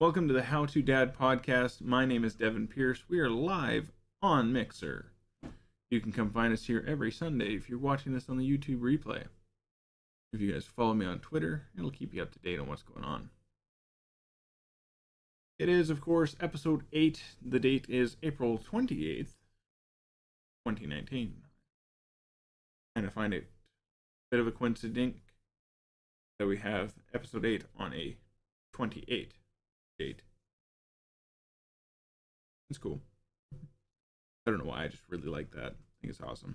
Welcome to the How2Dad Podcast. My name is Devin Pierce. We are live on Mixer. You can come find us here every Sunday if you're watching this on the YouTube replay. If you guys follow me on Twitter, it'll keep you up to date on what's going on. It is, of course, episode 8. The date is April 28th, 2019. And I find it a bit of a coincidence that we have episode 8 on a 28 date. It's cool. I don't know why, I just really like that. I think it's awesome.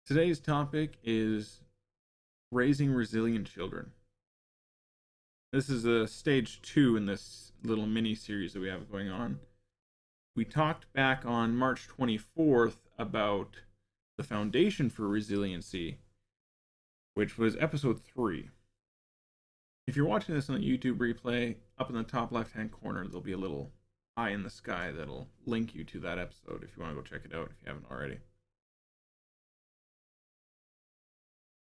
Today's topic is raising resilient children. This is a stage 2 in this little mini series that we have going on. We talked back on March 24th about the foundation for resiliency, which was episode 3. If you're watching this on the YouTube replay, up in the top left-hand corner, there'll be a little eye in the sky that'll link you to that episode if you want to go check it out if you haven't already.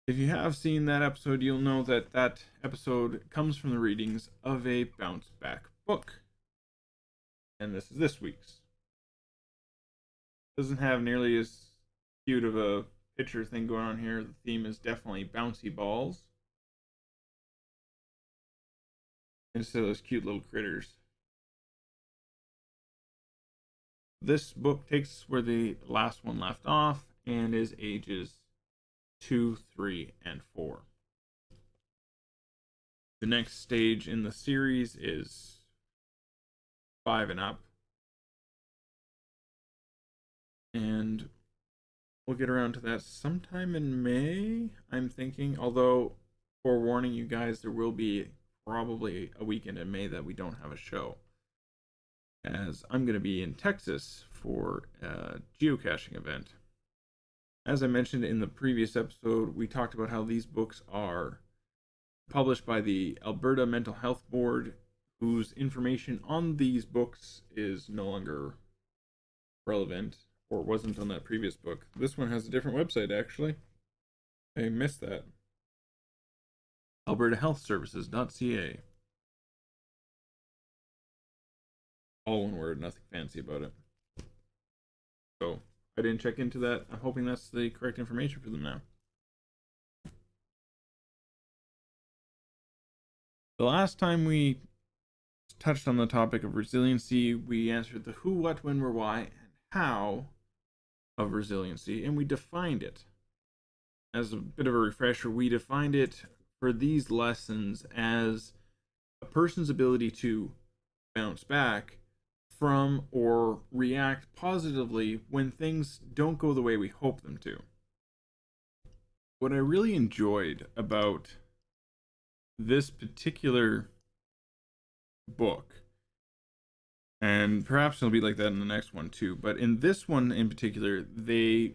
If you have seen that episode, you'll know that that episode comes from the readings of a bounce back book. And this is this week's. Doesn't have nearly as cute of a picture thing going on here. The theme is definitely bouncy balls instead of those cute little critters. This book takes where the last one left off and is ages 2, 3, and 4. The next stage in the series is 5 and up. And we'll get around to that sometime in May, I'm thinking. Although, forewarning you guys, there will be probably a weekend in May that we don't have a show, as I'm going to be in Texas for a geocaching event. As I mentioned in the previous episode, we talked about how these books are published by the Alberta Mental Health Board, whose information on these books is no longer relevant, or wasn't on that previous book. This one has a different website, actually. I missed that. albertahealthservices.ca. All one word, nothing fancy about it. So, I didn't check into that. I'm hoping that's the correct information for them now. The last time we touched on the topic of resiliency, we answered the who, what, when, where, why, and how of resiliency, and we defined it. As a bit of a refresher, we defined it for these lessons as a person's ability to bounce back from or react positively when things don't go the way we hope them to. What I really enjoyed about this particular book, and perhaps it'll be like that in the next one too, but in this one in particular, they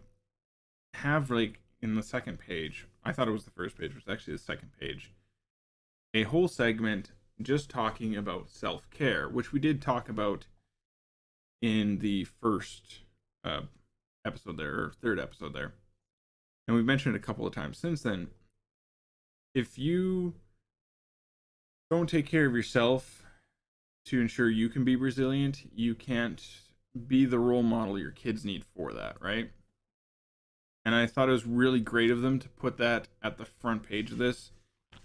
have, like, in the second page, I thought it was the first page, but it's actually the second page, a whole segment just talking about self-care, which we did talk about in the first episode there, or third episode there. And we've mentioned it a couple of times since then. If you don't take care of yourself to ensure you can be resilient, you can't be the role model your kids need for that, right? And I thought it was really great of them to put that at the front page of this,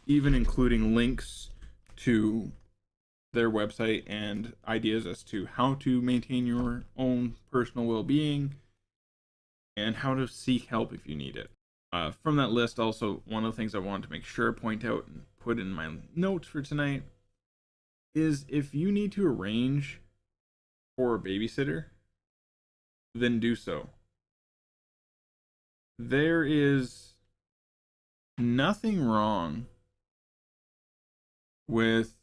even including links to their website and ideas as to how to maintain your own personal well-being and how to seek help if you need it. From that list, also, one of the things I wanted to make sure I point out and put in my notes for tonight is if you need to arrange for a babysitter, then do so. There is nothing wrong with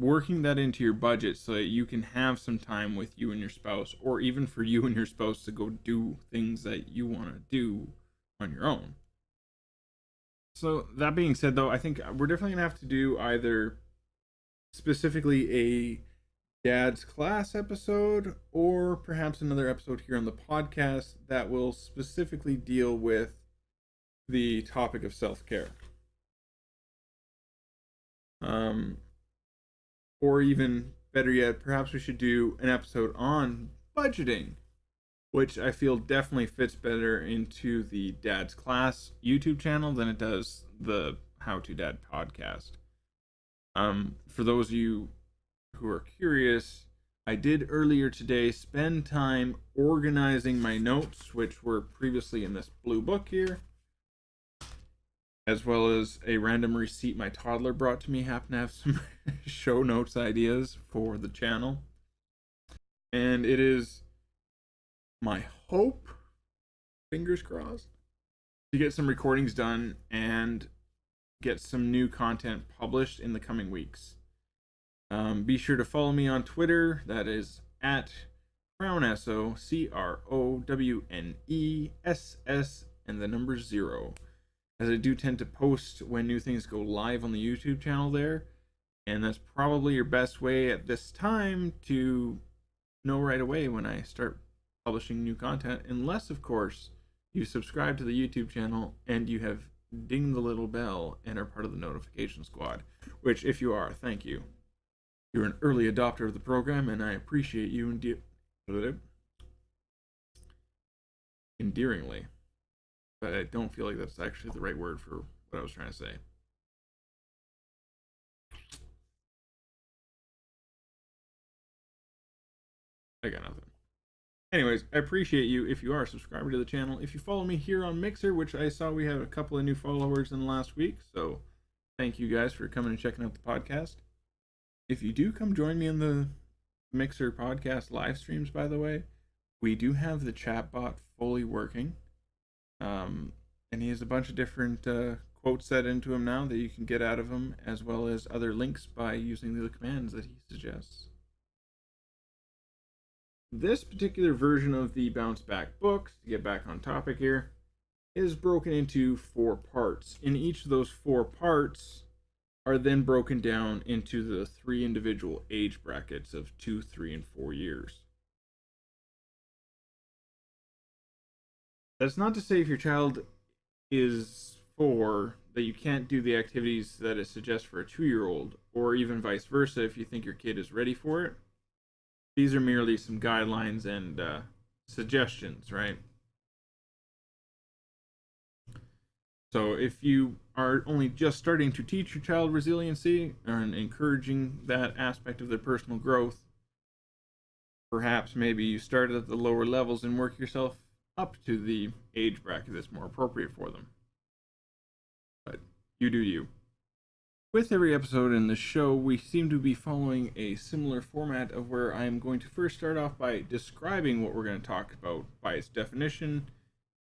working that into your budget so that you can have some time with you and your spouse, or even for you and your spouse to go do things that you want to do on your own. So that being said, though, I think we're definitely gonna have to do either specifically a dad's class episode, or perhaps another episode here on the podcast that will specifically deal with the topic of self-care. Or even better yet, perhaps we should do an episode on budgeting, which I feel definitely fits better into the Dad's Class YouTube channel than it does the How2Dad podcast. For those of you who are curious, I did earlier today spend time organizing my notes, which were previously in this blue book here, as well as a random receipt my toddler brought to me. Happened to have some show notes ideas for the channel. And it is my hope, fingers crossed, to get some recordings done and get some new content published in the coming weeks. Be sure to follow me on Twitter. That is at CrownEss0 CROWNESS and the number 0. As I do tend to post when new things go live on the YouTube channel there, and that's probably your best way at this time to know right away when I start publishing new content, unless of course you subscribe to the YouTube channel and you have dinged the little bell and are part of the notification squad, which if you are, thank you. You're an early adopter of the program and I appreciate you endearingly. But I don't feel like that's actually the right word for what I was trying to say. I got nothing. Anyways, I appreciate you if you are a subscriber to the channel. If you follow me here on Mixer, which I saw we have a couple of new followers in the last week, so thank you guys for coming and checking out the podcast. If you do come join me in the Mixer podcast live streams, by the way, we do have the chatbot fully working. And he has a bunch of different quotes set into him now that you can get out of him, as well as other links by using the commands that he suggests. This particular version of the Bounce Back books, to get back on topic here, is broken into 4 parts. In each of those 4 parts are then broken down into the 3 individual age brackets of 2, 3, and 4 years. That's not to say if your child is 4 that you can't do the activities that it suggests for a 2-year-old, or even vice versa if you think your kid is ready for it. These are merely some guidelines and suggestions, right? So if you are only just starting to teach your child resiliency and encouraging that aspect of their personal growth, perhaps maybe you start at the lower levels and work yourself up to the age bracket that's more appropriate for them. But you do you. With every episode in the show, we seem to be following a similar format of where I'm going to first start off by describing what we're going to talk about by its definition,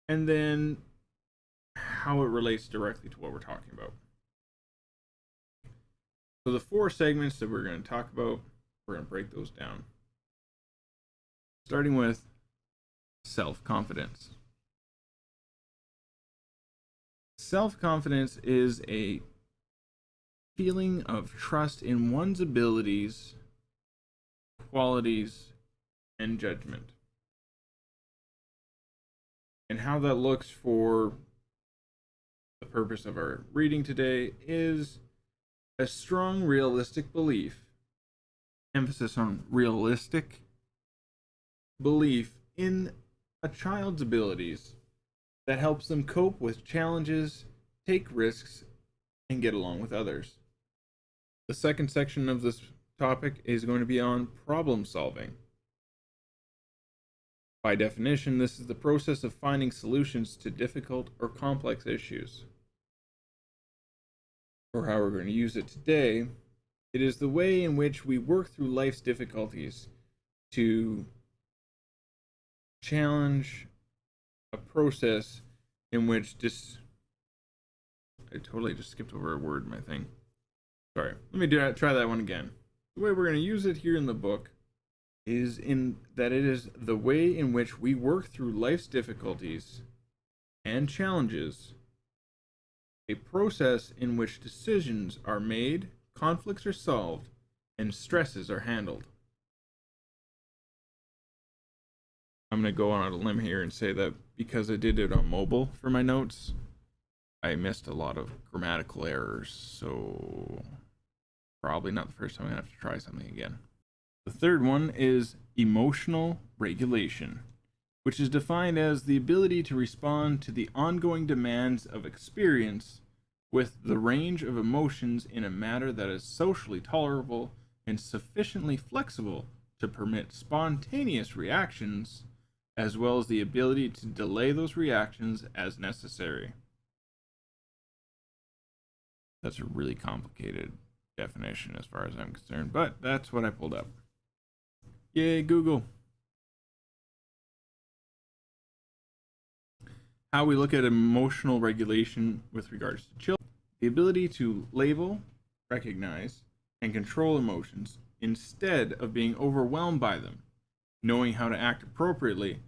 and then how it relates directly to what we're talking about. So the 4 segments that we're going to talk about, we're going to break those down. Starting with self-confidence. Self-confidence is a feeling of trust in one's abilities, qualities, and judgment. And how that looks for the purpose of our reading today is a strong, realistic belief, emphasis on realistic belief in a child's abilities that helps them cope with challenges, take risks, and get along with others. The second section of this topic is going to be on problem solving. By definition, this is the process of finding solutions to difficult or complex issues. Or how we're going to use it today, it is the way in which we work through life's difficulties to challenge a process in which I totally just skipped over a word in my thing. Sorry, let me try that one again. The way we're going to use it here in the book is in that it is the way in which we work through life's difficulties and challenges, a process in which decisions are made, conflicts are solved, and stresses are handled. I'm going to go on a limb here and say that because I did it on mobile for my notes, I missed a lot of grammatical errors, so probably not the first time I'm going to have to try something again. The third one is emotional regulation, which is defined as the ability to respond to the ongoing demands of experience with the range of emotions in a manner that is socially tolerable and sufficiently flexible to permit spontaneous reactions, as well as the ability to delay those reactions as necessary. That's a really complicated definition as far as I'm concerned, but that's what I pulled up. Yay, Google. How we look at emotional regulation with regards to children. The ability to label, recognize, and control emotions instead of being overwhelmed by them, knowing how to act appropriately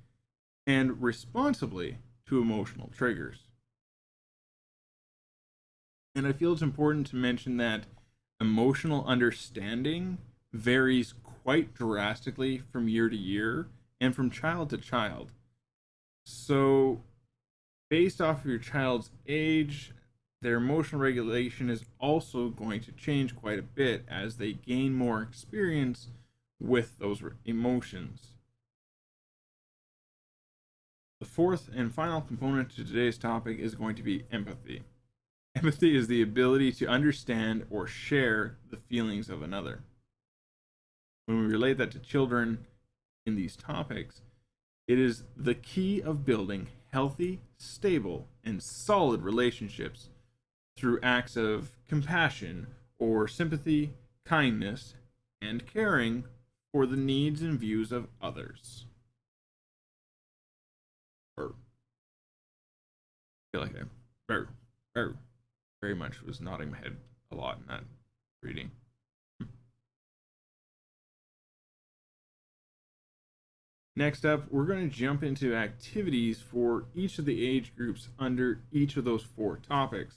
and responsibly to emotional triggers. And I feel it's important to mention that emotional understanding varies quite drastically from year to year and from child to child. So, based off of your child's age, their emotional regulation is also going to change quite a bit as they gain more experience with those emotions. The fourth and final component to today's topic is going to be empathy. Empathy is the ability to understand or share the feelings of another. When we relate that to children in these topics, it is the key of building healthy, stable, and solid relationships through acts of compassion or sympathy, kindness, and caring for the needs and views of others. I feel like I very much was nodding my head a lot in that reading. Next up, we're going to jump into activities for each of the age groups under each of those 4 topics.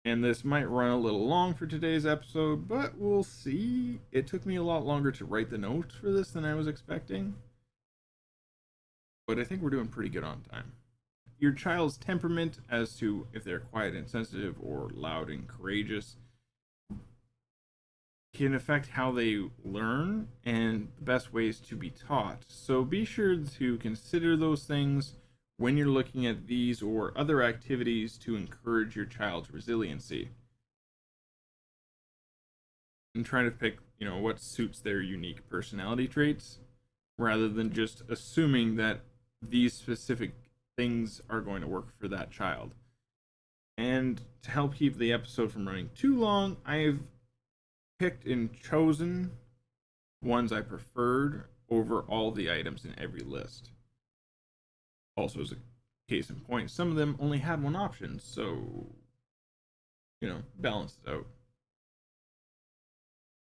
And this might run a little long for today's episode, but we'll see. It took me a lot longer to write the notes for this than I was expecting, but I think we're doing pretty good on time. Your child's temperament, as to if they're quiet and sensitive or loud and courageous, can affect how they learn and the best ways to be taught. So be sure to consider those things when you're looking at these or other activities to encourage your child's resiliency. And try to pick, what suits their unique personality traits, rather than just assuming that these specific things are going to work for that child. And to help keep the episode from running too long, I've picked and chosen ones I preferred over all the items in every list. Also, as a case in point, some of them only had one option, so, balance it out.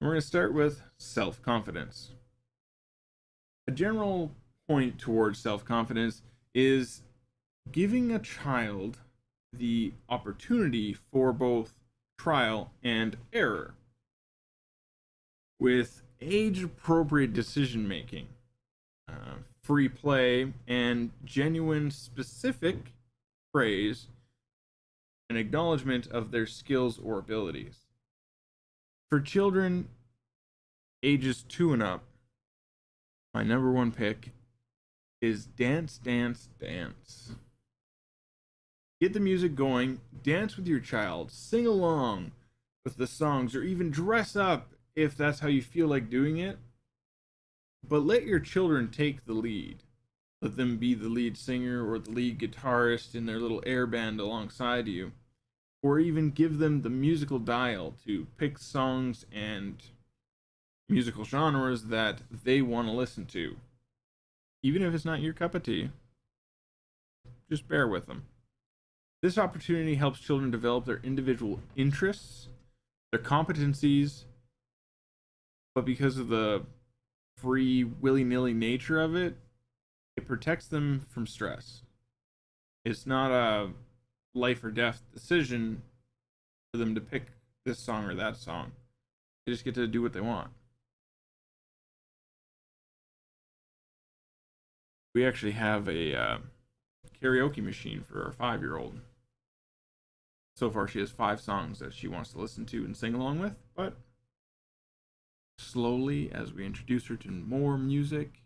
We're going to start with self-confidence. A general point towards self-confidence is giving a child the opportunity for both trial and error with age-appropriate decision-making, free play, and genuine specific praise and acknowledgement of their skills or abilities. For children ages 2 and up, my number 1 pick is dance, dance, dance. Get the music going, dance with your child, sing along with the songs, or even dress up if that's how you feel like doing it. But let your children take the lead. Let them be the lead singer or the lead guitarist in their little air band alongside you. Or even give them the musical dial to pick songs and musical genres that they want to listen to. Even if it's not your cup of tea, just bear with them. This opportunity helps children develop their individual interests, their competencies, but because of the free, willy-nilly nature of it, it protects them from stress. It's not a life or death decision for them to pick this song or that song. They just get to do what they want. We actually have a karaoke machine for our 5-year-old. So far, she has 5 songs that she wants to listen to and sing along with, but slowly, as we introduce her to more music,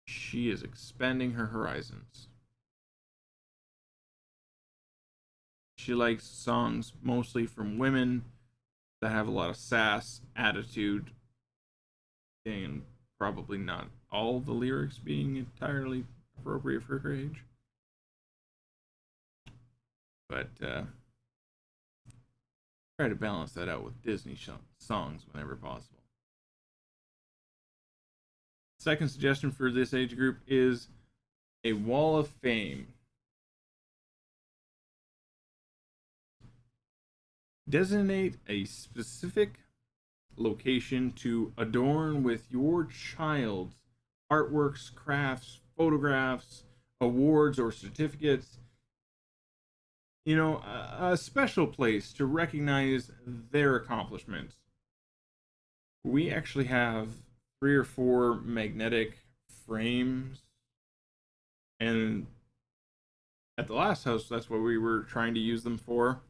she is expanding her horizons. She likes songs mostly from women that have a lot of sass, attitude, and probably not all the lyrics being entirely appropriate for her age. But try to balance that out with Disney songs whenever possible. Second suggestion for this age group is a wall of fame. Designate a specific location to adorn with your child's artworks, crafts, photographs, awards, or certificates. You know, a special place to recognize their accomplishments. We actually have 3 or 4 magnetic frames, and at the last house, that's what we were trying to use them for.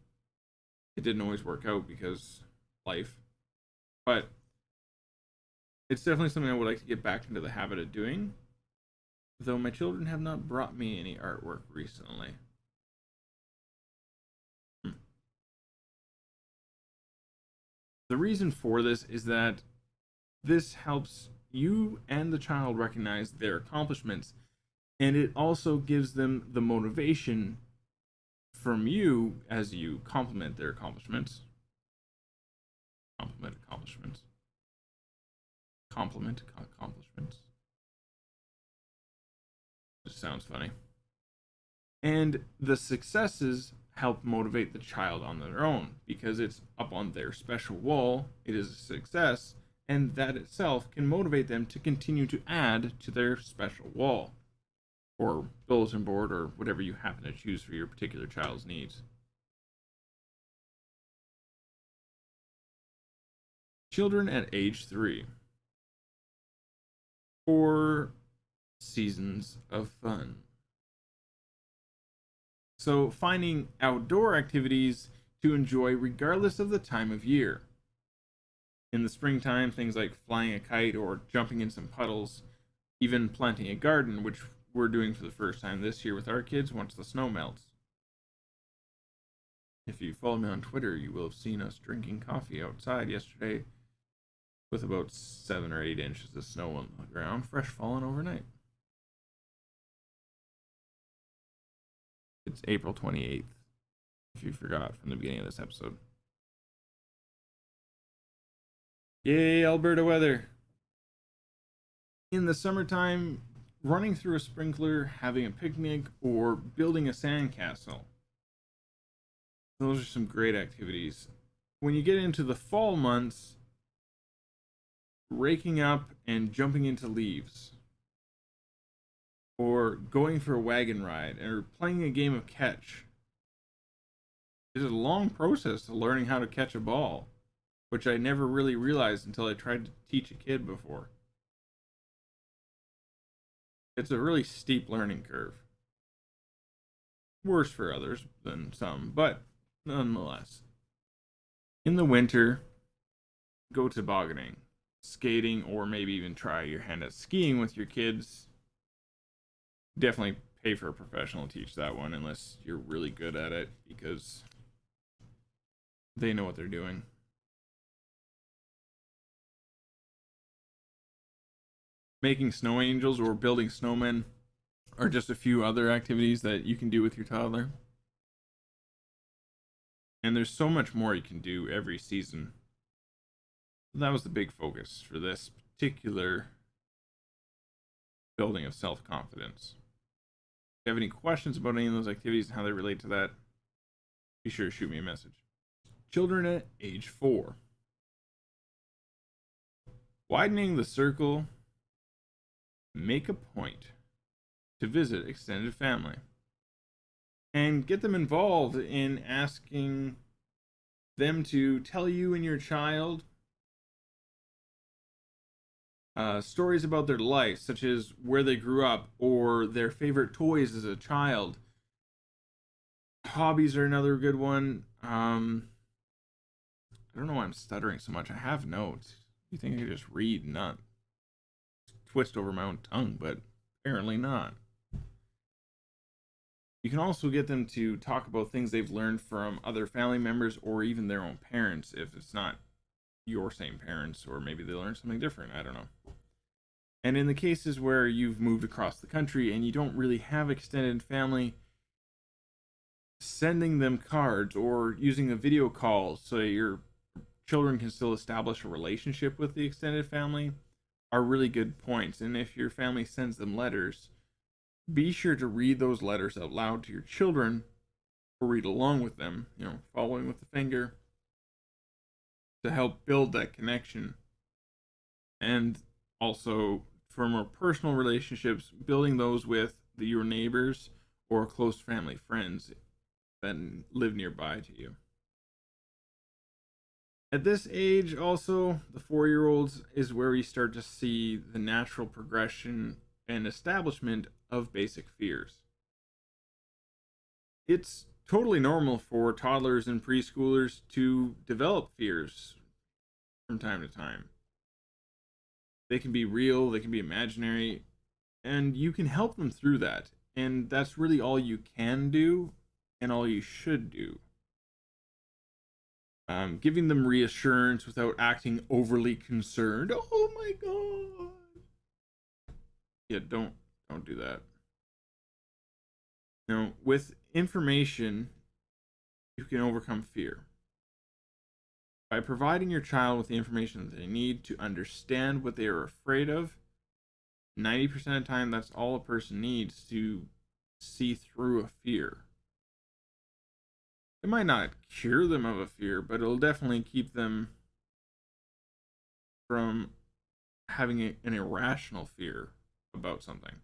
It didn't always work out because life, but it's definitely something I would like to get back into the habit of doing, though my children have not brought me any artwork recently. The reason for this is that this helps you and the child recognize their accomplishments, and it also gives them the motivation from you as you compliment their accomplishments. Compliment accomplishments. Just sounds funny. And the successes help motivate the child on their own because it's up on their special wall. It is a success, and that itself can motivate them to continue to add to their special wall or bulletin board or whatever you happen to choose for your particular child's needs. Children at age 3. 4 seasons of fun. So finding outdoor activities to enjoy regardless of the time of year. In the springtime, things like flying a kite or jumping in some puddles, even planting a garden, which we're doing for the first time this year with our kids once the snow melts. If you follow me on Twitter, you will have seen us drinking coffee outside yesterday with about 7 or 8 inches of snow on the ground, fresh fallen overnight. It's April 28th, if you forgot from the beginning of this episode. Yay, Alberta weather! In the summertime, running through a sprinkler, having a picnic, or building a sandcastle. Those are some great activities. When you get into the fall months, raking up and jumping into leaves, or going for a wagon ride, or playing a game of catch. It's a long process to learning how to catch a ball, which I never really realized until I tried to teach a kid before. It's a really steep learning curve. Worse for others than some, but nonetheless. In the winter, go tobogganing, skating, or maybe even try your hand at skiing with your kids. Definitely pay for a professional to teach that one unless you're really good at it because they know what they're doing. Making snow angels or building snowmen are just a few other activities that you can do with your toddler. And there's so much more you can do every season. That was the big focus for this particular building of self-confidence. If you have any questions about any of those activities and how they relate to that, be sure to shoot me a message. Children at age 4. Widening the circle. Make a point to visit extended family and get them involved in asking them to tell you and your child stories about their life, such as where they grew up or their favorite toys as a child. hobbies are another good one. I don't know why I'm stuttering so much. I have notes. You think I could just read and not twist over my own tongue, but apparently not. You can also get them to talk about things they've learned from other family members or even their own parents if it's not your same parents, or maybe they learned something different. I don't know. And in the cases where you've moved across the country and you don't really have extended family, sending them cards or using a video call so your children can still establish a relationship with the extended family are really good points. And if your family sends them letters, be sure to read those letters out loud to your children or read along with them, following with the finger to help build that connection. And also, for more personal relationships, building those with your neighbors or close family friends that live nearby to you. At this age, also, the 4-year-olds is where we start to see the natural progression and establishment of basic fears. It's totally normal for toddlers and preschoolers to develop fears from time to time. They can be real, they can be imaginary, and you can help them through that. And that's really all you can do and all you should do. Giving them reassurance without acting overly concerned. Oh my god. Yeah, don't do that. With information, you can overcome fear. By providing your child with the information that they need to understand what they are afraid of, 90% of the time, that's all a person needs to see through a fear. It might not cure them of a fear, but it'll definitely keep them from having an irrational fear about something.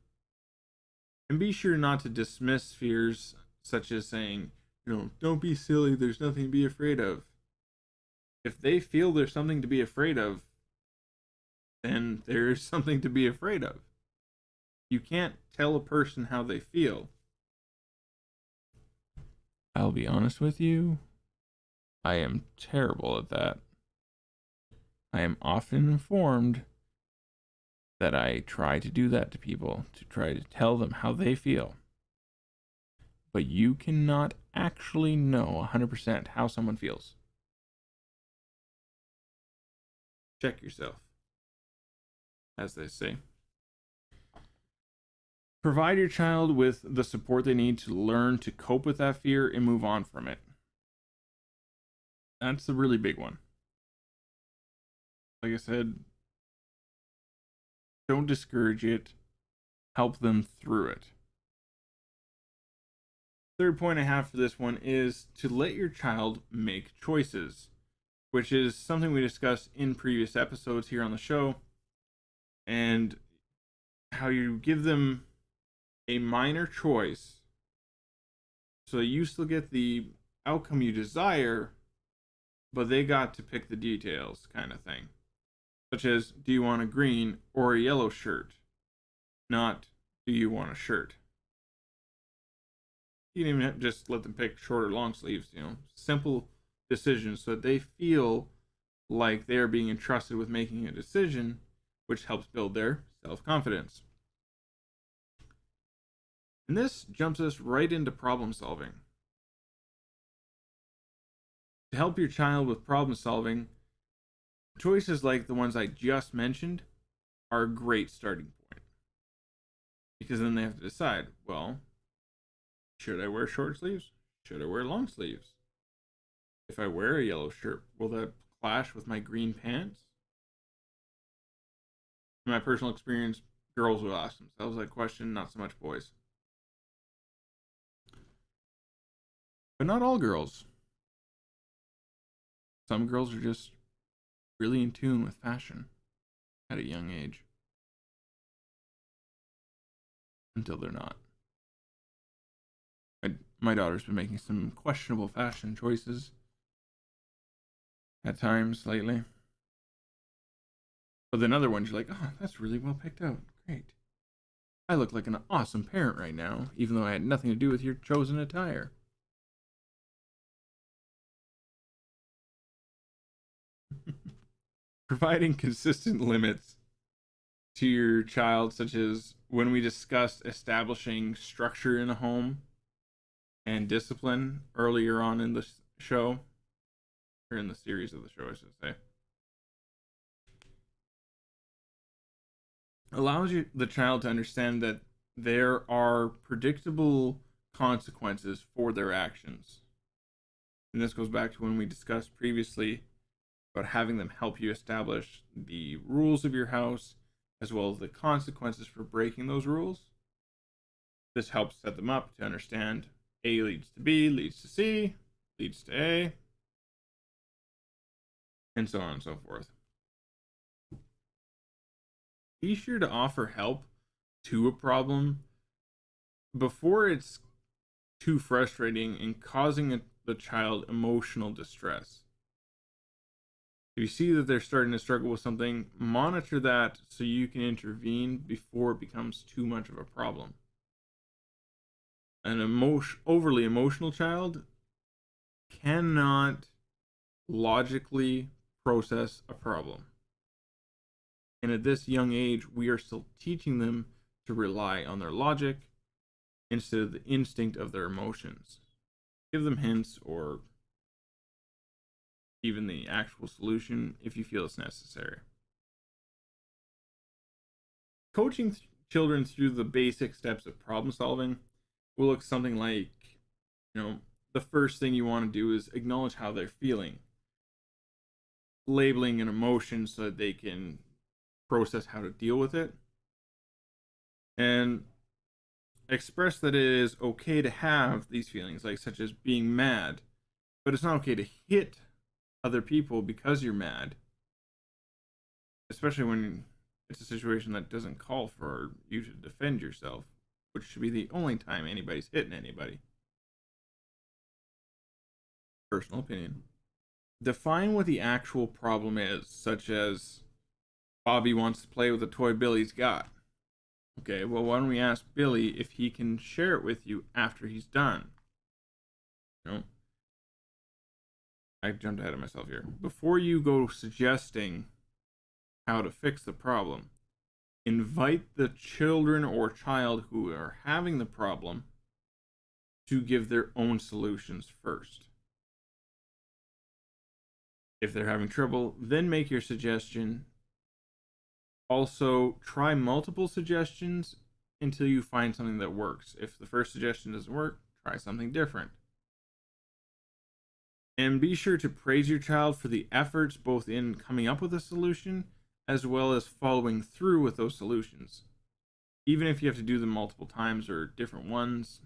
And be sure not to dismiss fears such as saying, don't be silly, there's nothing to be afraid of. If they feel there's something to be afraid of, then there's something to be afraid of. You can't tell a person how they feel. I'll be honest with you, I am terrible at that. I am often informed that I try to do that to people, to try to tell them how they feel. But you cannot actually know 100% how someone feels. Check yourself, as they say. Provide your child with the support they need to learn to cope with that fear and move on from it. That's the really big one. Like I said, don't discourage it. Help them through it. Third point I have for this one is to let your child make choices, which is something we discussed in previous episodes here on the show, and how you give them a minor choice so you still get the outcome you desire, but they got to pick the details, kind of thing. Such as, do you want a green or a yellow shirt? Not, do you want a shirt? You can even just let them pick short or long sleeves, simple decisions so that they feel like they are being entrusted with making a decision, which helps build their self-confidence. And this jumps us right into problem solving. To help your child with problem solving, choices like the ones I just mentioned are a great starting point. Because then they have to decide, well, should I wear short sleeves? Should I wear long sleeves? If I wear a yellow shirt, will that clash with my green pants? In my personal experience, girls will ask themselves that question, not so much boys. But not all girls. Some girls are just really in tune with fashion at a young age. Until they're not. My daughter's been making some questionable fashion choices at times lately. But then other ones you're like, oh, that's really well picked out. Great. I look like an awesome parent right now, even though I had nothing to do with your chosen attire. Providing consistent limits to your child, such as when we discussed establishing structure in a home and discipline earlier on in the show, or in the series of the show, I should say, allows the child to understand that there are predictable consequences for their actions. And this goes back to when we discussed previously about having them help you establish the rules of your house as well as the consequences for breaking those rules. This helps set them up to understand A leads to B, leads to C, leads to A, and so on and so forth. Be sure to offer help to a problem before it's too frustrating and causing the child emotional distress. If you see that they're starting to struggle with something, monitor that so you can intervene before it becomes too much of a problem. An overly emotional child cannot logically process a problem. And at this young age, we are still teaching them to rely on their logic instead of the instinct of their emotions. Give them hints or even the actual solution if you feel it's necessary. Coaching children through the basic steps of problem solving will look something like, the first thing you want to do is acknowledge how they're feeling, labeling an emotion so that they can process how to deal with it, and express that it is okay to have these feelings, like such as being mad, but it's not okay to hit other people because you're mad, especially when it's a situation that doesn't call for you to defend yourself, which should be the only time anybody's hitting anybody. Personal opinion. Define what the actual problem is, such as Bobby wants to play with a toy Billy's got. Okay, well, why don't we ask Billy if he can share it with you after he's done? I jumped ahead of myself here. Before you go suggesting how to fix the problem, invite the children or child who are having the problem to give their own solutions first. If they're having trouble, then make your suggestion. Also, try multiple suggestions until you find something that works. If the first suggestion doesn't work, try something different. And be sure to praise your child for the efforts both in coming up with a solution as well as following through with those solutions. Even if you have to do them multiple times or different ones,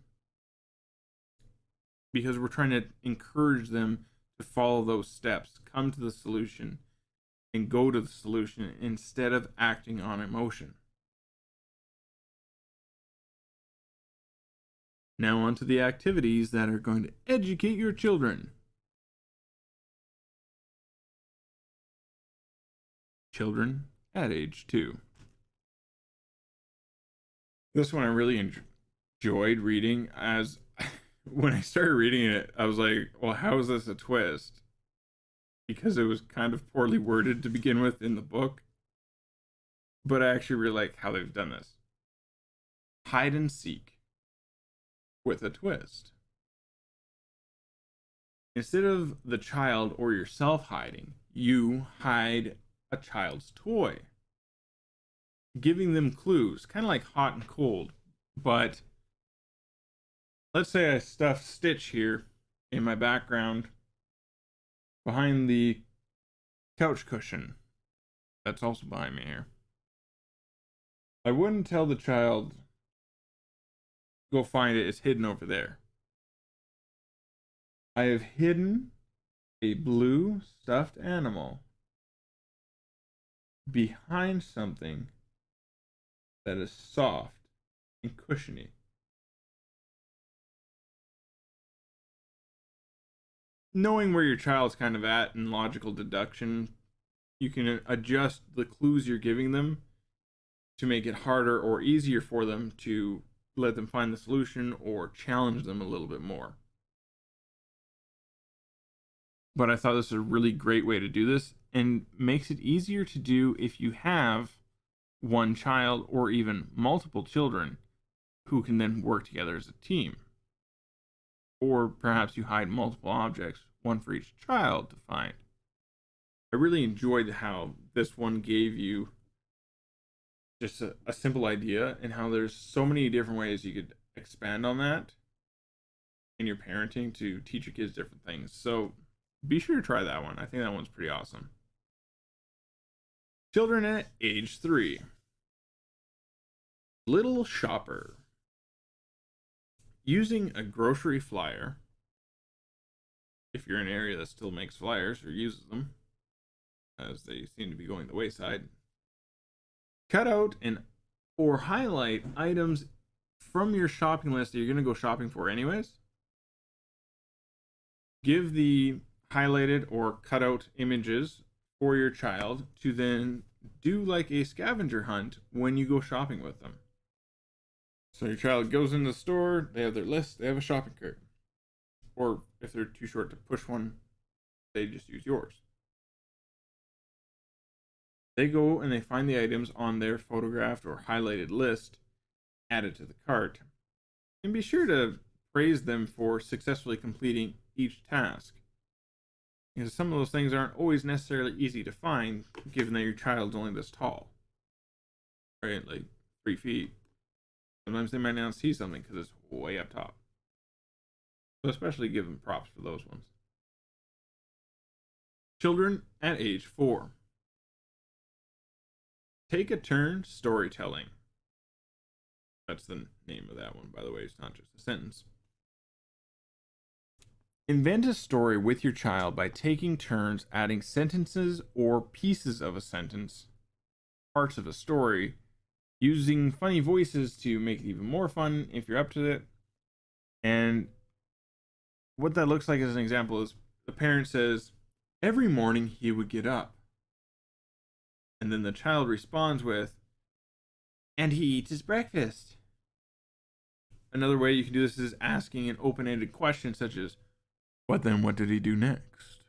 because we're trying to encourage them to follow those steps, come to the solution, and go to the solution instead of acting on emotion. Now on to the activities that are going to educate your children. Children at age 2. This one I really enjoyed reading. As when I started reading it, I was like, well, how is this a twist? Because it was kind of poorly worded to begin with in the book. But I actually really like how they've done this. Hide and seek with a twist. Instead of the child or yourself hiding, you hide a child's toy, giving them clues, kind of like hot and cold. But let's say I stuffed Stitch here in my background behind the couch cushion that's also behind me here. I wouldn't tell the child, go find it, it's hidden over there. I have hidden a blue stuffed animal behind something that is soft and cushiony. Knowing where your child's kind of at in logical deduction, you can adjust the clues you're giving them to make it harder or easier for them to let them find the solution or challenge them a little bit more. But I thought this was a really great way to do this, and makes it easier to do if you have one child or even multiple children who can then work together as a team. Or perhaps you hide multiple objects, one for each child to find. I really enjoyed how this one gave you just a simple idea and how there's so many different ways you could expand on that in your parenting to teach your kids different things. So be sure to try that one. I think that one's pretty awesome. Children at age 3. Little Shopper. Using a grocery flyer, if you're in an area that still makes flyers or uses them, as they seem to be going the wayside, cut out and or highlight items from your shopping list that you're going to go shopping for anyways. Give the highlighted or cut out images for your child to then do like a scavenger hunt when you go shopping with them. So your child goes in the store, they have their list, they have a shopping cart. Or if they're too short to push one, they just use yours. They go and they find the items on their photographed or highlighted list, add it to the cart, and be sure to praise them for successfully completing each task. Because some of those things aren't always necessarily easy to find, given that your child's only this tall. Right? Like 3 feet. Sometimes they might not see something because it's way up top. So especially give them props for those ones. Children at age 4. Take a turn storytelling. That's the name of that one, by the way. It's not just a sentence. Invent a story with your child by taking turns adding sentences or pieces of a sentence, parts of a story, using funny voices to make it even more fun if you're up to it. And what that looks like as an example is the parent says, every morning he would get up. And then the child responds with, and he eats his breakfast. Another way you can do this is asking an open-ended question such as, what did he do next?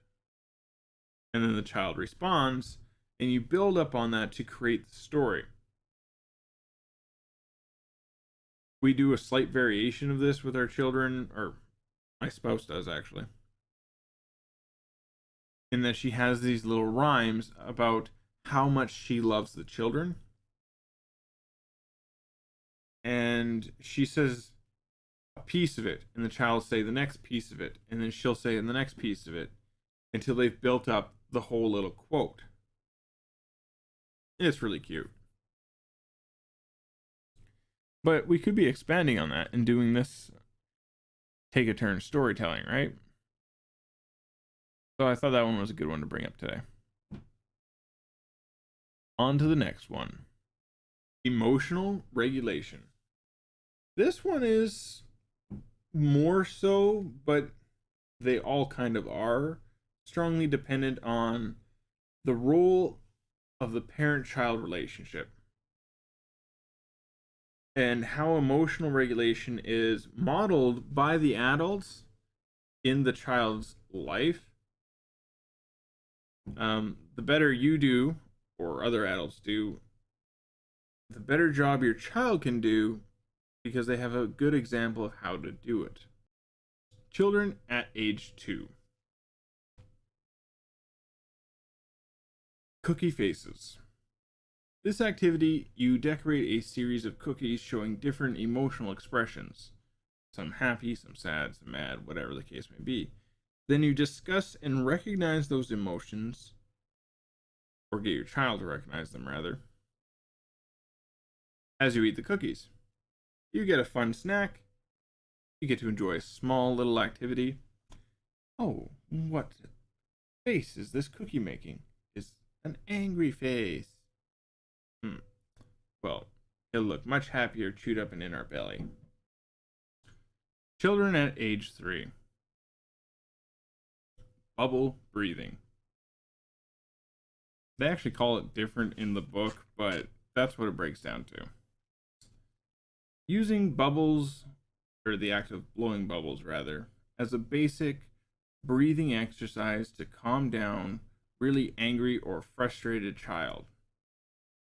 And then the child responds, and you build up on that to create the story. We do a slight variation of this with our children, or my spouse does actually, in that she has these little rhymes about how much she loves the children. And she says a piece of it, and the child will say the next piece of it, and then she'll say the next piece of it, until they've built up the whole little quote. It's really cute. But we could be expanding on that and doing this take a turn storytelling, right? So I thought that one was a good one to bring up today. On to the next one. Emotional regulation. This one is more so, but they all kind of are strongly dependent on the role of the parent-child relationship and how emotional regulation is modeled by the adults in the child's life. The better you do, or other adults do, the better job your child can do because they have a good example of how to do it. Children at age 2. Cookie faces. This activity, you decorate a series of cookies showing different emotional expressions. Some happy, some sad, some mad, whatever the case may be. Then you discuss and recognize those emotions, or get your child to recognize them rather, as you eat the cookies. You get a fun snack. You get to enjoy a small little activity. Oh, what face is this cookie making? It's an angry face. Well, it'll look much happier chewed up and in our belly. Children at age 3. Bubble breathing. They actually call it different in the book, but that's what it breaks down to. Using bubbles, or the act of blowing bubbles rather, as a basic breathing exercise to calm down really angry or frustrated child,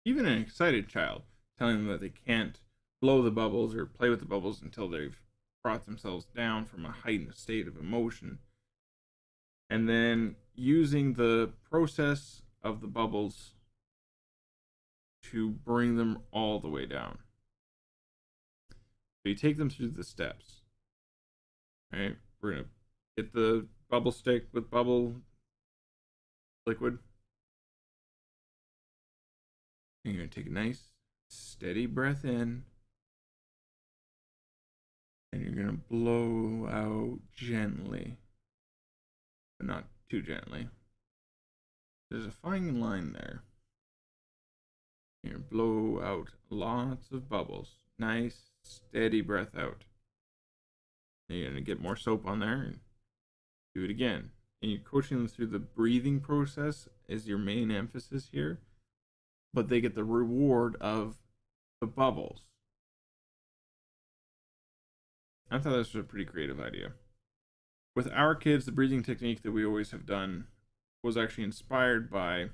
even an excited child, telling them that they can't blow the bubbles or play with the bubbles until they've brought themselves down from a heightened state of emotion. And then using the process of the bubbles to bring them all the way down. So you take them through the steps. Right? We're going to get the bubble stick with bubble liquid. And you're going to take a nice, steady breath in. And you're going to blow out gently. But not too gently. There's a fine line there. You're going to blow out lots of bubbles. Nice, steady breath out. And you're going to get more soap on there and do it again. And you're coaching them through the breathing process is your main emphasis here. But they get the reward of the bubbles. I thought this was a pretty creative idea. With our kids, the breathing technique that we always have done was actually inspired by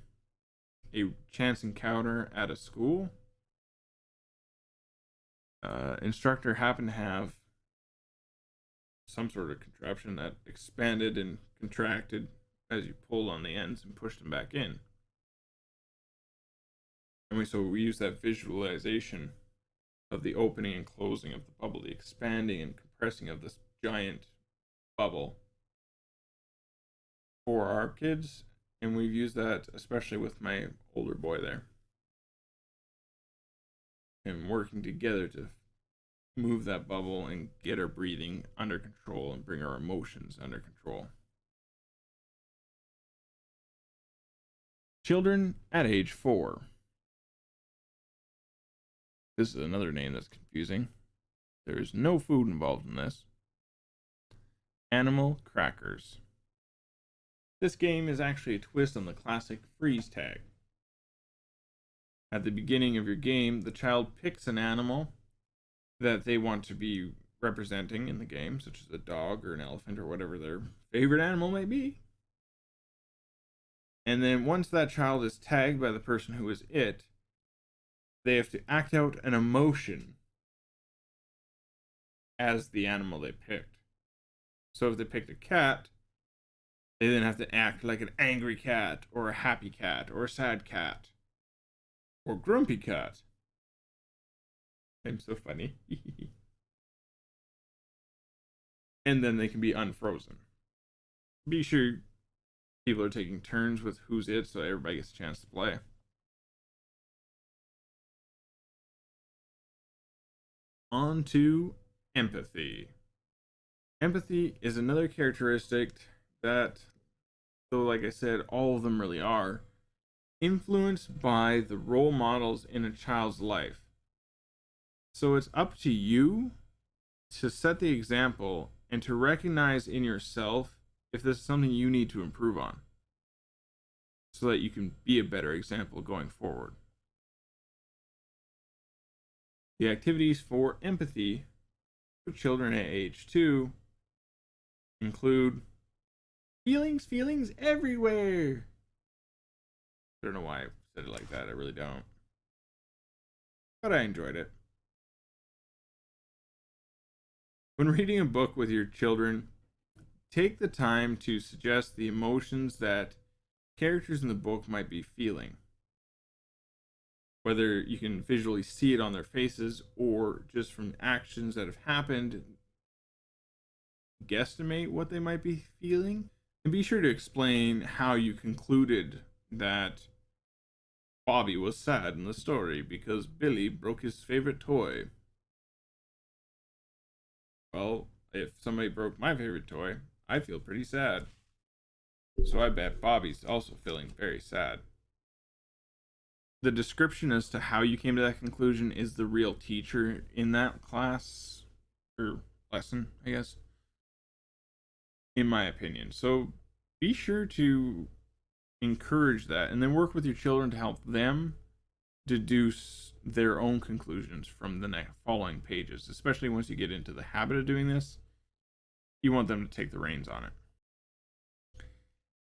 a chance encounter at a school. Instructor happened to have some sort of contraption that expanded and contracted as you pulled on the ends and pushed them back in. And so we use that visualization of the opening and closing of the bubble, the expanding and compressing of this giant bubble for our kids. And we've used that especially with my older boy there. And working together to move that bubble and get our breathing under control and bring our emotions under control. Children at age 4. This is another name that's confusing. There is no food involved in this. Animal Crackers. This game is actually a twist on the classic freeze tag. At the beginning of your game, the child picks an animal that they want to be representing in the game, such as a dog or an elephant or whatever their favorite animal may be. And then once that child is tagged by the person who is it, they have to act out an emotion as the animal they picked. So if they picked a cat, they then have to act like an angry cat, or a happy cat, or a sad cat, or grumpy cat. I'm so funny. And then they can be unfrozen. Be sure people are taking turns with who's it so everybody gets a chance to play. On to empathy. Empathy is another characteristic that, though like I said, all of them really are, influenced by the role models in a child's life. So it's up to you to set the example and to recognize in yourself if this is something you need to improve on, so that you can be a better example going forward. The activities for empathy for children at age 2 include feelings everywhere. I don't know why I said it like that. I really don't. But I enjoyed it. When reading a book with your children, take the time to suggest the emotions that characters in the book might be feeling. Whether you can visually see it on their faces or just from actions that have happened, guesstimate what they might be feeling. And be sure to explain how you concluded that Bobby was sad in the story because Billy broke his favorite toy. Well, if somebody broke my favorite toy, I feel pretty sad. So I bet Bobby's also feeling very sad. The description as to how you came to that conclusion is the real teacher in that class, or lesson, I guess, in my opinion. So be sure to encourage that and then work with your children to help them deduce their own conclusions from the following pages, especially once you get into the habit of doing this. You want them to take the reins on it.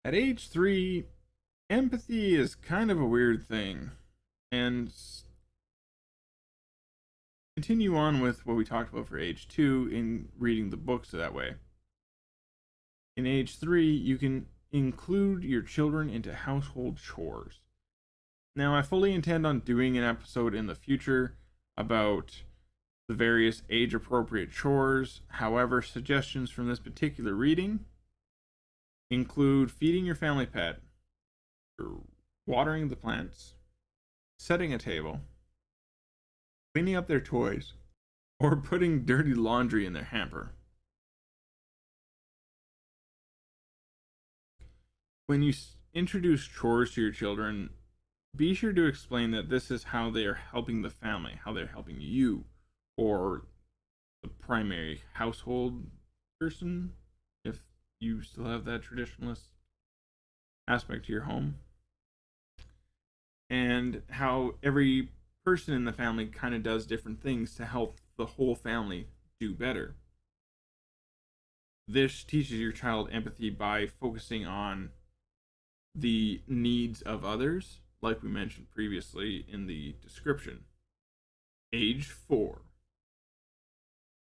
At age 3, empathy is kind of a weird thing. And continue on with what we talked about for age 2 in reading the books that way. In age 3, you can include your children into household chores. Now, I fully intend on doing an episode in the future about the various age-appropriate chores. However, suggestions from this particular reading include feeding your family pet, watering the plants, setting a table, cleaning up their toys, or putting dirty laundry in their hamper. When you introduce chores to your children, be sure to explain that this is how they are helping the family, how they're helping you, or the primary household person, if you still have that traditionalist aspect to your home, and how every person in the family kind of does different things to help the whole family do better. This teaches your child empathy by focusing on the needs of others, like we mentioned previously in the description. Age 4.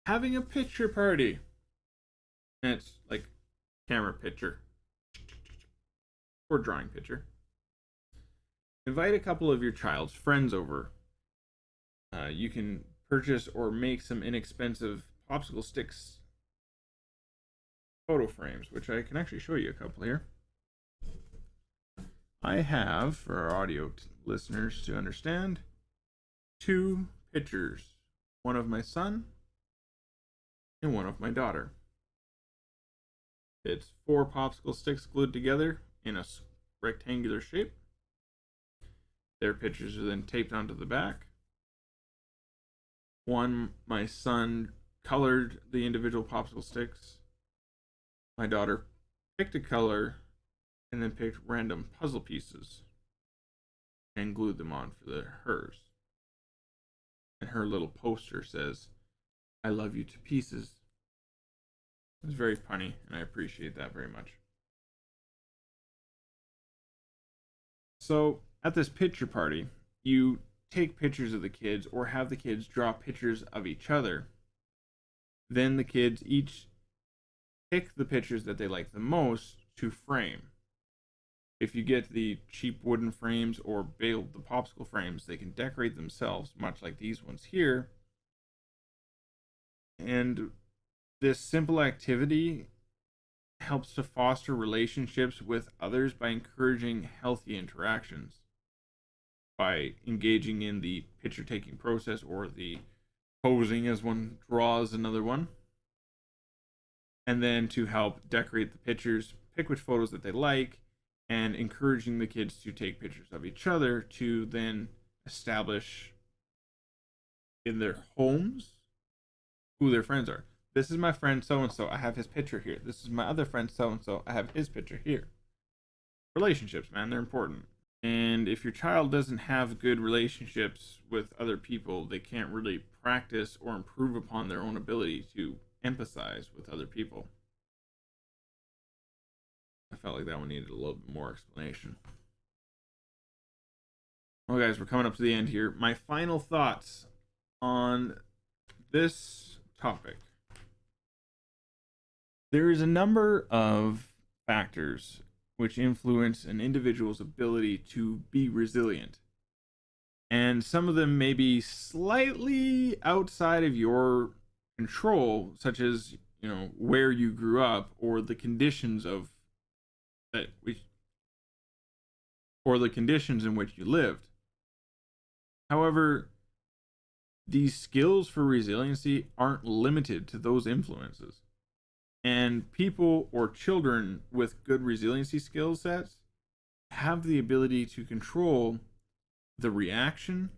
Having a picture party. And it's like camera picture or drawing picture. Invite a couple of your child's friends over. You can purchase or make some inexpensive popsicle sticks photo frames, which I can actually show you a couple here. I have, for our audio listeners to understand, 2 pictures. One of my son and one of my daughter. It's 4 popsicle sticks glued together in a rectangular shape. Their pictures are then taped onto the back. One, my son colored the individual popsicle sticks. My daughter picked a color and then picked random puzzle pieces and glued them on for hers. And her little poster says, "I love you to pieces." It's very funny, and I appreciate that very much. So, at this picture party, you take pictures of the kids or have the kids draw pictures of each other. Then the kids each pick the pictures that they like the most to frame. If you get the cheap wooden frames or build the popsicle frames, they can decorate themselves, much like these ones here. And this simple activity helps to foster relationships with others by encouraging healthy interactions. By engaging in the picture taking process or the posing as one draws another one. And then to help decorate the pictures, pick which photos that they like, and encouraging the kids to take pictures of each other to then establish in their homes who their friends are. This is my friend so-and-so, I have his picture here. This is my other friend so-and-so, I have his picture here. Relationships, man, they're important. And if your child doesn't have good relationships with other people, they can't really practice or improve upon their own ability to empathize with other people. I felt like that one needed a little bit more explanation. Well, guys, we're coming up to the end here. My final thoughts on this topic. There is a number of factors which influence an individual's ability to be resilient. And some of them may be slightly outside of your control, such as, where you grew up or the conditions in which you lived. However, these skills for resiliency aren't limited to those influences. And people or children with good resiliency skill sets have the ability to control the reaction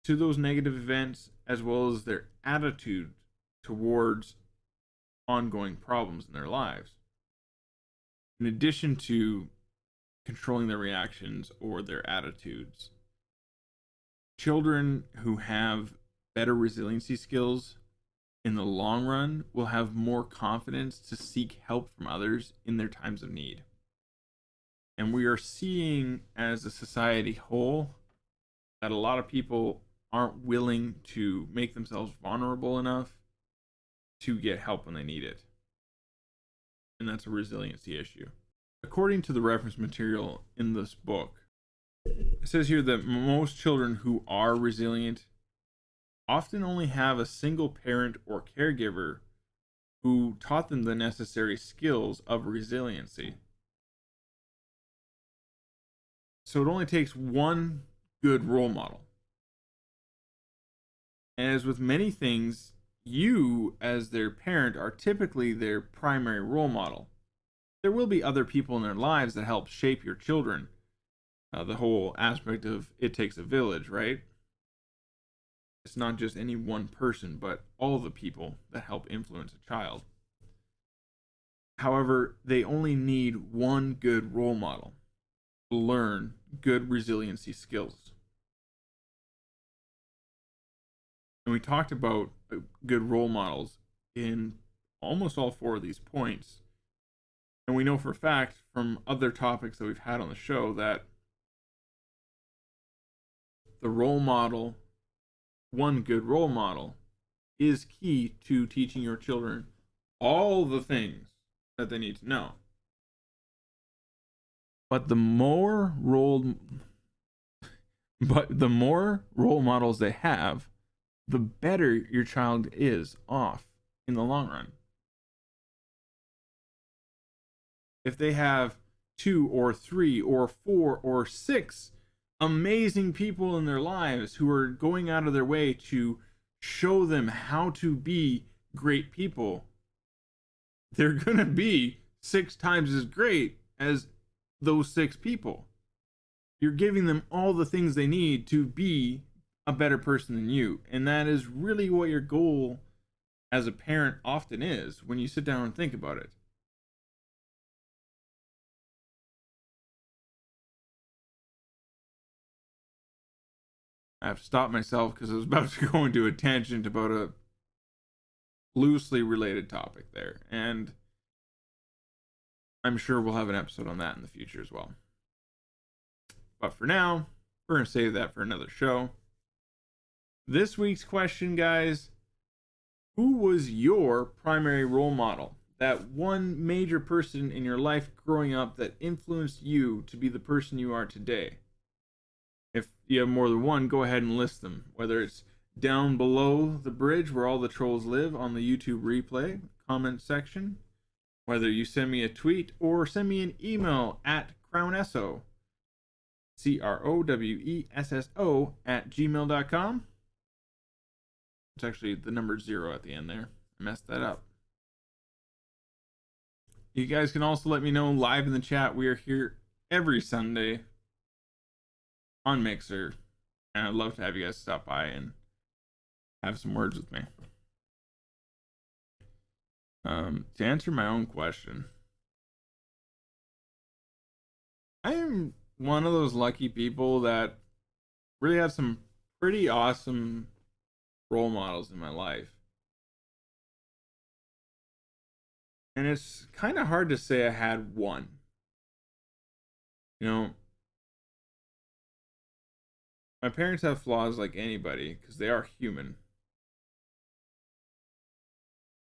to those negative events as well as their attitude towards ongoing problems in their lives. In addition to controlling their reactions or their attitudes, children who have better resiliency skills in the long run will have more confidence to seek help from others in their times of need. And we are seeing as a society whole that a lot of people aren't willing to make themselves vulnerable enough to get help when they need it. And that's a resiliency issue. According to the reference material in this book, it says here that most children who are resilient often only have a single parent or caregiver who taught them the necessary skills of resiliency. So it only takes one good role model. And as with many things, you as their parent are typically their primary role model. There will be other people in their lives that help shape your children. The whole aspect of it takes a village, right? It's not just any one person, but all the people that help influence a child. However, they only need one good role model to learn good resiliency skills. And we talked about good role models in almost all four of these points. And we know for a fact from other topics that we've had on the show that the role model, one good role model, is key to teaching your children all the things that they need to know. But the more role models they have, the better your child is off in the long run. If they have 2 or 3 or 4 or 6 amazing people in their lives who are going out of their way to show them how to be great people, they're going to be 6 times as great as those 6 people. You're giving them all the things they need to be a better person than you. And that is really what your goal as a parent often is when you sit down and think about it. I have to stop myself because I was about to go into a tangent about a loosely related topic there. And I'm sure we'll have an episode on that in the future as well. But for now, we're going to save that for another show. This week's question, guys: who was your primary role model? That one major person in your life growing up that influenced you to be the person you are today. If you have more than one, go ahead and list them. Whether it's down below the bridge where all the trolls live on the YouTube replay comment section, whether you send me a tweet or send me an email at CrownEss0, CROWESSO @gmail.com. It's actually the number 0 at the end there. I messed that up. You guys can also let me know live in the chat. We are here every Sunday on Mixer, and I'd love to have you guys stop by and have some words with me. To answer my own question, I am one of those lucky people that really have some pretty awesome role models in my life. And it's kind of hard to say I had one. You know, my parents have flaws like anybody because they are human.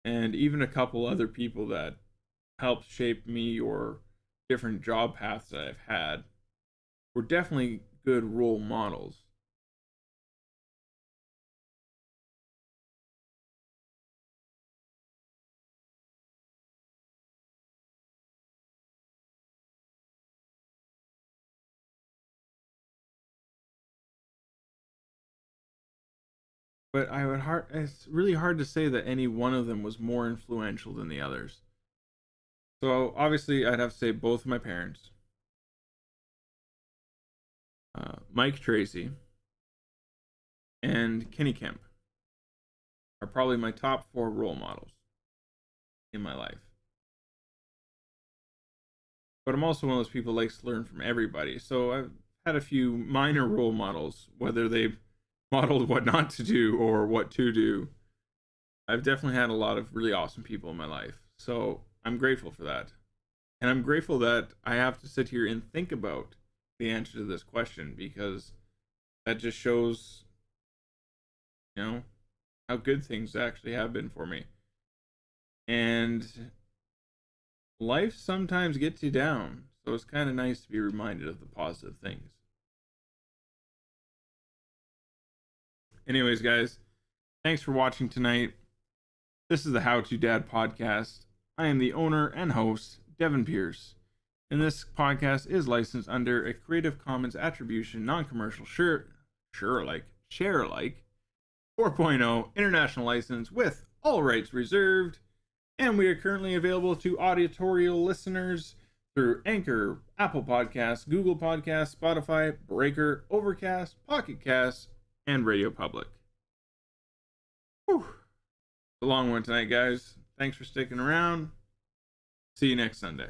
And even a couple other people that helped shape me or different job paths that I've had were definitely good role models. But it's really hard to say that any one of them was more influential than the others. So obviously I'd have to say both of my parents. Mike Tracy and Kenny Kemp are probably my top 4 role models in my life. But I'm also one of those people who likes to learn from everybody. So I've had a few minor role models, whether they've modeled what not to do or what to do. I've definitely had a lot of really awesome people in my life. So I'm grateful for that. And I'm grateful that I have to sit here and think about the answer to this question, because that just shows, how good things actually have been for me. And life sometimes gets you down, so it's kind of nice to be reminded of the positive things. Anyways, guys, thanks for watching tonight. This is the How2Dad Podcast. I am the owner and host, Devin Pierce, and this podcast is licensed under a Creative Commons Attribution, Non-Commercial, Share Alike 4.0 international license with all rights reserved, and we are currently available to auditorial listeners through Anchor, Apple Podcasts, Google Podcasts, Spotify, Breaker, Overcast, Pocket Casts, and RadioPublic. Whew. It's a long one tonight, guys. Thanks for sticking around. See you next Sunday.